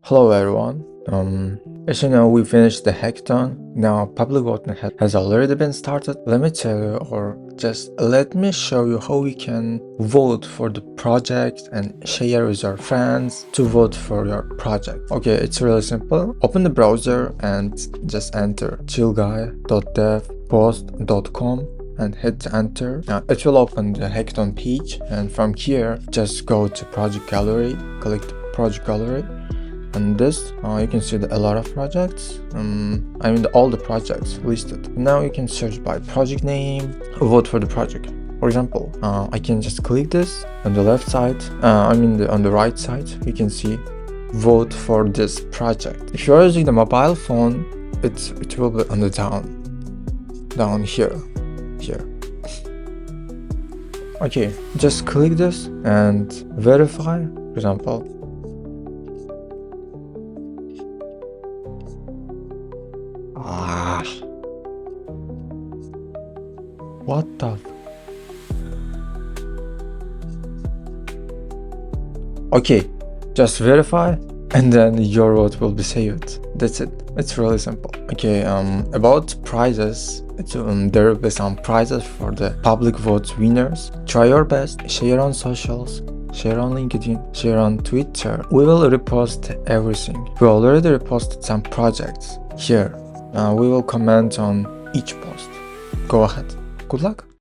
Hello everyone. As you know, we finished the hackathon. Now public voting has already been started. Let me tell you, or just let me show you how we can vote for the project and share with your friends to vote for your project. Okay, it's really simple. Open the browser and just enter chillguy.devpost.com and hit enter. Now it will open the hackathon page, and from here just go to project gallery, click the project gallery, and this you can see a lot of projects. All the projects listed. Now you can search by project name, vote for the project. For example, I can just click this on the left side, on the right side you can see vote for this project. If you're using the mobile phone, it will be on the down here. Okay, just click this and verify. For example, what the okay, just verify and then your vote will be saved. That's it. It's really simple. Okay, about prizes, there will be some prizes for the public vote winners. Try your best, share on socials, share on LinkedIn, share on Twitter. We will repost everything. We already reposted some projects here. We will comment on each post. Go ahead. Good luck.